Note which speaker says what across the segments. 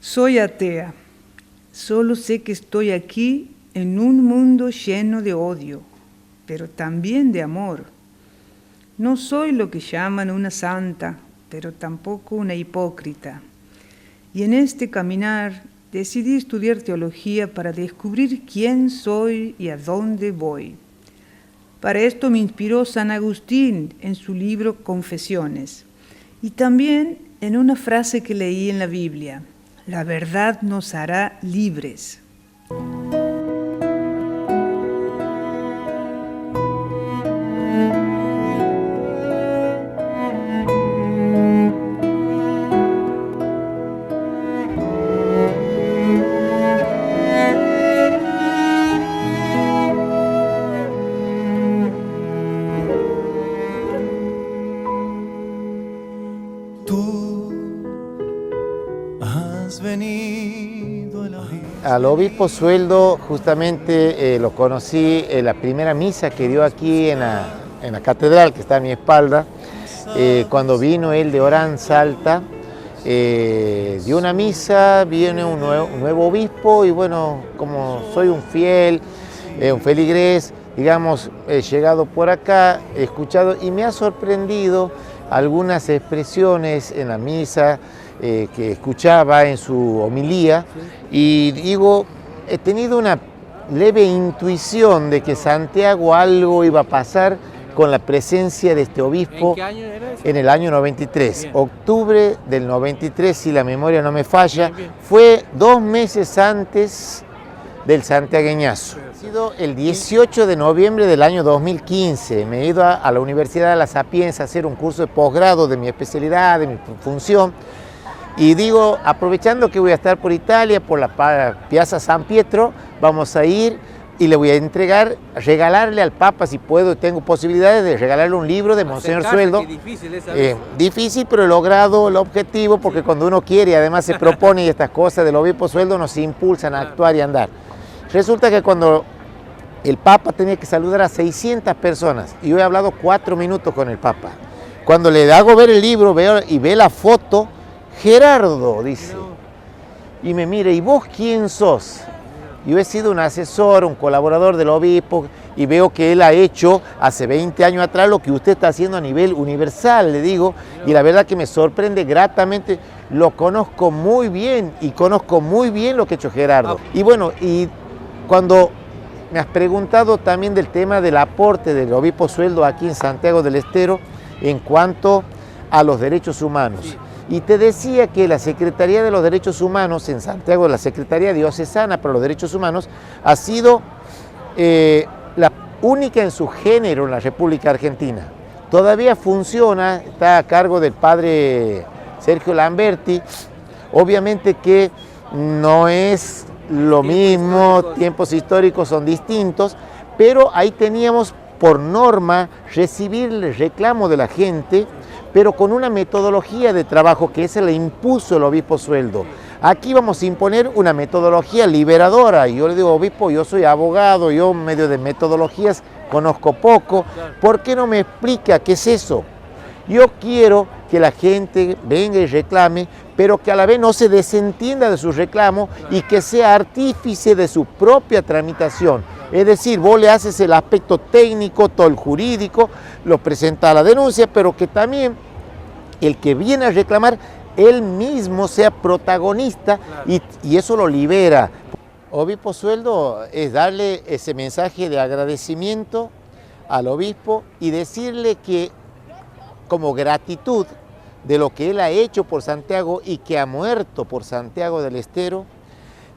Speaker 1: Soy atea. Solo sé que estoy aquí en un mundo lleno de odio, pero también de amor. No soy lo que llaman una santa, pero tampoco una hipócrita. Y en este caminar decidí estudiar teología para descubrir quién soy y a dónde voy. Para esto me inspiró San Agustín en su libro Confesiones y también en una frase que leí en la Biblia: la verdad nos hará libres.
Speaker 2: Al obispo Sueldo justamente lo conocí en la primera misa que dio aquí en la catedral, que está a mi espalda, cuando vino él de Orán, Salta. Dio una misa, viene un nuevo obispo y bueno, como soy un fiel, un feligrés, digamos, he llegado por acá, he escuchado y me ha sorprendido algunas expresiones en la misa que escuchaba en su homilía, y digo, he tenido una leve intuición de que Santiago algo iba a pasar con la presencia de este obispo.
Speaker 3: ¿En qué año era eso?
Speaker 2: En el año 93,
Speaker 3: Bien.
Speaker 2: octubre del 93, si la memoria no me falla,
Speaker 3: Bien.
Speaker 2: fue 2 meses antes del santiagueñazo. Ha sido el 18 de noviembre del año 2015. Me he ido a la Universidad de La Sapienza a hacer un curso de posgrado de mi especialidad, de mi función. Y digo, aprovechando que voy a estar por Italia, por la Piazza San Pietro, vamos a ir y le voy a entregar, regalarle al Papa, si puedo, tengo posibilidades de regalarle un libro de Monseñor Sueldo.
Speaker 3: Difícil esa vez.
Speaker 2: Difícil, pero he logrado el objetivo, porque cuando uno quiere y además se propone, y estas cosas del obispo Sueldo nos impulsan a actuar y a andar. Resulta que cuando el Papa tenía que saludar a 600 personas, y yo he hablado 4 minutos con el Papa, cuando le hago ver el libro y ve la foto, Gerardo, dice, y me mira, ¿y vos quién sos? Yo he sido un asesor, un colaborador del obispo, y veo que él ha hecho hace 20 años atrás lo que usted está haciendo a nivel universal, le digo, y la verdad que me sorprende gratamente, lo conozco muy bien, y conozco muy bien lo que ha hecho Gerardo. Y bueno, y cuando me has preguntado también del tema del aporte del obispo Sueldo aquí en Santiago del Estero en cuanto a los derechos humanos.
Speaker 3: Sí.
Speaker 2: Y te decía que la Secretaría de los Derechos Humanos en Santiago, la Secretaría Diocesana para los Derechos Humanos, ha sido la única en su género en la República Argentina. Todavía funciona, está a cargo del padre Sergio Lamberti. Obviamente que no es lo mismo, tiempos históricos son distintos, pero ahí teníamos por norma recibir el reclamo de la gente, pero con una metodología de trabajo que esa le impuso el obispo Sueldo. Aquí vamos a imponer una metodología liberadora. Y yo le digo, obispo, yo soy abogado, yo medio de metodologías conozco poco, ¿por qué no me explica qué es eso? Yo quiero que la gente venga y reclame, pero que a la vez no se desentienda de su reclamo y que sea artífice de su propia tramitación. Es decir, vos le haces el aspecto técnico, todo el jurídico, lo presenta a la denuncia, pero que también el que viene a reclamar, él mismo sea protagonista, y eso lo libera. Obispo Sueldo es darle ese mensaje de agradecimiento al obispo y decirle que como gratitud de lo que él ha hecho por Santiago y que ha muerto por Santiago del Estero,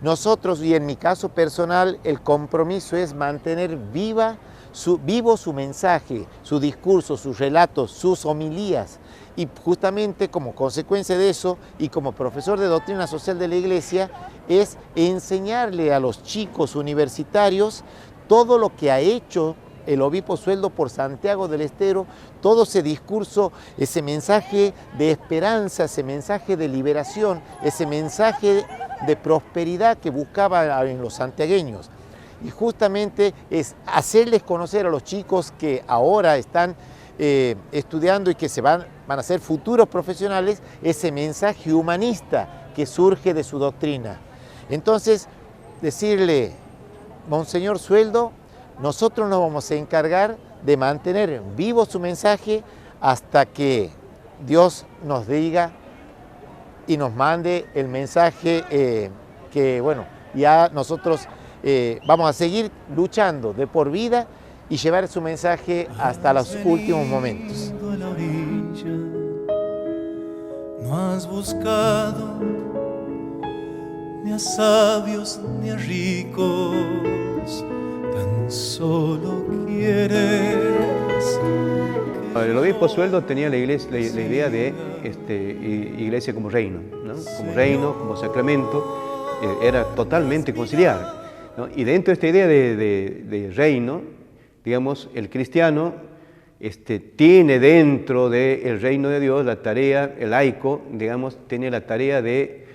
Speaker 2: nosotros, y en mi caso personal, el compromiso es mantener vivo su mensaje, su discurso, sus relatos, sus homilías. Y justamente como consecuencia de eso, y como profesor de doctrina social de la Iglesia, es enseñarle a los chicos universitarios todo lo que ha hecho el obispo Sueldo por Santiago del Estero, todo ese discurso, ese mensaje de esperanza, ese mensaje de liberación, ese mensaje de prosperidad que buscaba en los santiagueños. Y justamente es hacerles conocer a los chicos que ahora están estudiando y que van a ser futuros profesionales, ese mensaje humanista que surge de su doctrina. Entonces, decirle, Monseñor Sueldo, nosotros nos vamos a encargar de mantener vivo su mensaje hasta que Dios nos diga y nos mande el mensaje que, bueno, ya nosotros vamos a seguir luchando de por vida y llevar su mensaje hasta los últimos momentos.
Speaker 3: No has buscado ni a sabios ni a ricos, tan solo quieres.
Speaker 4: El obispo Sueldo tenía la idea de iglesia como reino, ¿no? Como reino, como sacramento, era totalmente conciliar, ¿no? Y dentro de esta idea de reino, digamos, el cristiano tiene dentro del reino de Dios la tarea, el laico, digamos, tiene la tarea de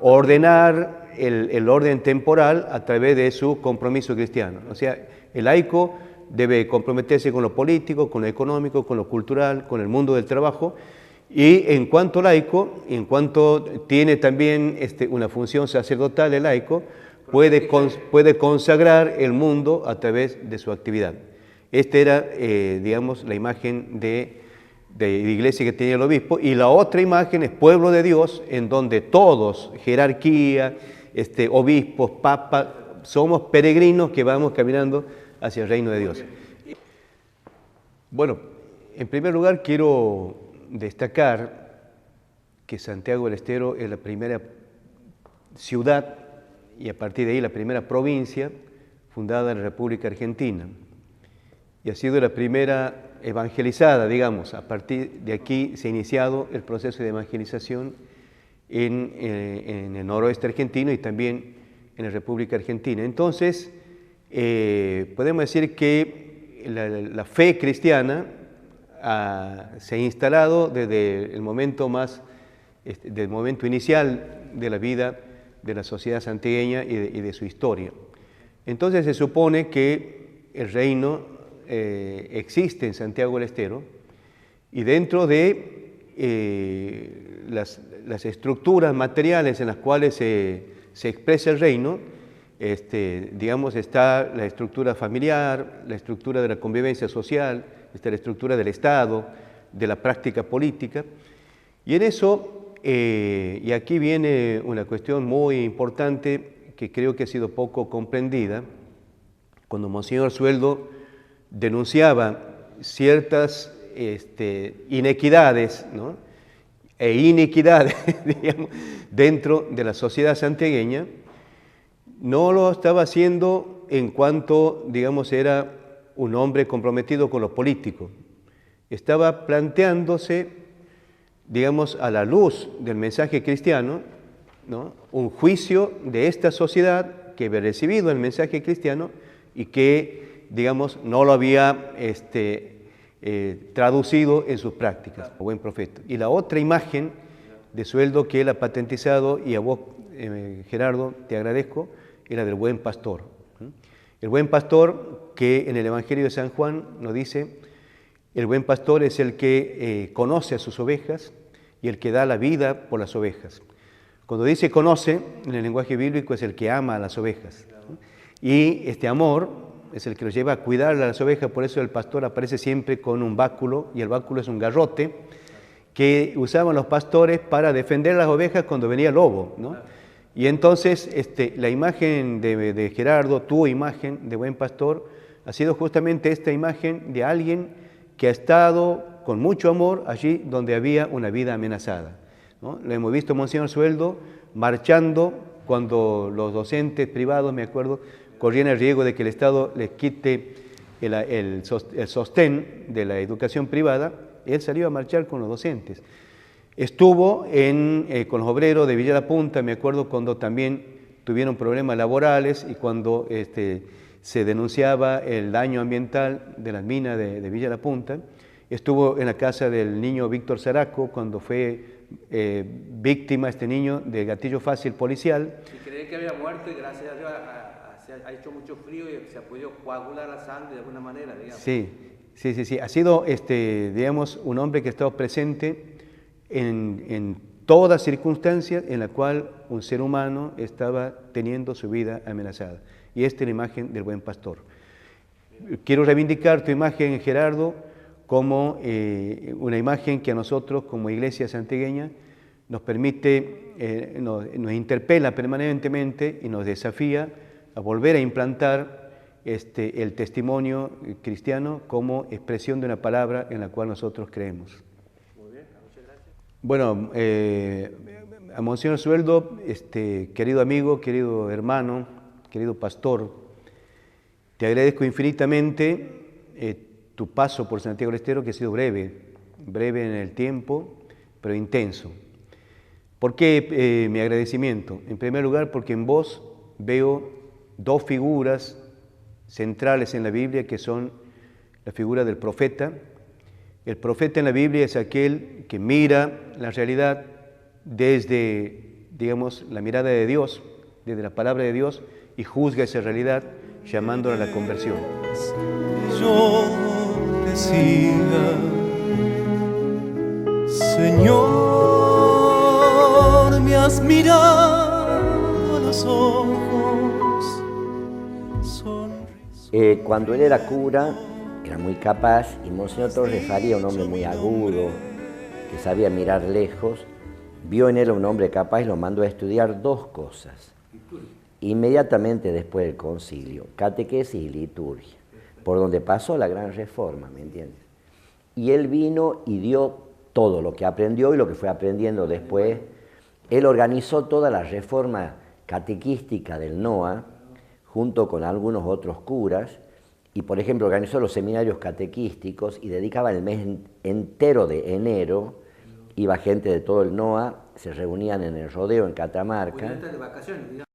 Speaker 4: ordenar el orden temporal a través de su compromiso cristiano. O sea, el laico debe comprometerse con lo político, con lo económico, con lo cultural, con el mundo del trabajo, y en cuanto laico, en cuanto tiene también una función sacerdotal el laico, puede consagrar el mundo a través de su actividad. Esta era, digamos, la imagen de iglesia que tenía el obispo, y la otra imagen es pueblo de Dios, en donde todos, jerarquía, obispos, papas, somos peregrinos que vamos caminando hacia el reino de Dios. Bueno, en primer lugar quiero destacar que Santiago del Estero es la primera ciudad y a partir de ahí la primera provincia fundada en la República Argentina y ha sido la primera evangelizada, digamos. A partir de aquí se ha iniciado el proceso de evangelización en el noroeste argentino y también en la República Argentina. Entonces, podemos decir que la fe cristiana se ha instalado desde el momento del momento inicial de la vida de la sociedad santiagueña y de su historia. Entonces se supone que el reino existe en Santiago del Estero y dentro de las estructuras materiales en las cuales se expresa el reino, digamos, está la estructura familiar, la estructura de la convivencia social, está la estructura del Estado, de la práctica política. Y en eso, y aquí viene una cuestión muy importante que creo que ha sido poco comprendida, cuando Monseñor Sueldo denunciaba ciertas inequidades, ¿no? e iniquidades digamos, dentro de la sociedad santiagueña, no lo estaba haciendo en cuanto, digamos, era un hombre comprometido con lo político. Estaba planteándose, digamos, a la luz del mensaje cristiano, ¿no? un juicio de esta sociedad que había recibido el mensaje cristiano y que, digamos, no lo había traducido en sus prácticas, buen profeta. Y la otra imagen de Sueldo que él ha patentizado, y a vos, Gerardo, te agradezco, era del buen pastor. El buen pastor que en el Evangelio de San Juan nos dice, el buen pastor es el que conoce a sus ovejas y el que da la vida por las ovejas. Cuando dice conoce, en el lenguaje bíblico es el que ama a las ovejas. Y este amor es el que los lleva a cuidar a las ovejas, por eso el pastor aparece siempre con un báculo, y el báculo es un garrote que usaban los pastores para defender a las ovejas cuando venía el lobo, ¿no? Y entonces la imagen de Gerardo, tu imagen de buen pastor, ha sido justamente esta imagen de alguien que ha estado con mucho amor allí donde había una vida amenazada, ¿no? Lo hemos visto, Monseñor Sueldo, marchando cuando los docentes privados, me acuerdo, corrían el riesgo de que el Estado les quite el sostén de la educación privada. Él salió a marchar con los docentes. Estuvo con los obreros de Villa La Punta, me acuerdo, cuando también tuvieron problemas laborales y cuando se denunciaba el daño ambiental de las minas de Villa La Punta. Estuvo en la casa del niño Víctor Zaraco cuando fue víctima este niño de gatillo fácil policial.
Speaker 5: Y creía que había muerto y gracias a Dios ha hecho mucho frío y se ha podido coagular la sangre de alguna manera, digamos. Sí.
Speaker 4: Ha sido, digamos, un hombre que ha estado presente en toda circunstancia en la cual un ser humano estaba teniendo su vida amenazada. Y esta es la imagen del buen pastor. Quiero reivindicar tu imagen, Gerardo, como una imagen que a nosotros como iglesia santiagueña nos permite, nos interpela permanentemente y nos desafía a volver a implantar el testimonio cristiano como expresión de una palabra en la cual nosotros creemos.
Speaker 5: Muy bien, muchas gracias.
Speaker 4: Bueno, a Monseñor Sueldo, querido amigo, querido hermano, querido pastor, te agradezco infinitamente tu paso por Santiago del Estero, que ha sido breve en el tiempo, pero intenso. ¿Por qué mi agradecimiento? En primer lugar, porque en vos veo dos figuras centrales en la Biblia, que son la figura del profeta. El profeta en la Biblia es aquel que mira la realidad desde, digamos, la mirada de Dios, desde la palabra de Dios, y juzga esa realidad llamándola a la conversión.
Speaker 3: Que yo te siga, Señor, me has mirado a los ojos.
Speaker 6: Cuando él era cura, era muy capaz, y Monseñor Torres Faría, un hombre muy agudo, que sabía mirar lejos, vio en él a un hombre capaz y lo mandó a estudiar dos cosas. Inmediatamente después del concilio, catequesis y liturgia, por donde pasó la gran reforma, ¿me entiendes? Y él vino y dio todo lo que aprendió y lo que fue aprendiendo después. Él organizó toda la reforma catequística del NOA, junto con algunos otros curas, y por ejemplo organizó los seminarios catequísticos y dedicaba el mes entero de enero, iba gente de todo el NOA, se reunían en el rodeo en Catamarca.
Speaker 5: De vacaciones, digamos.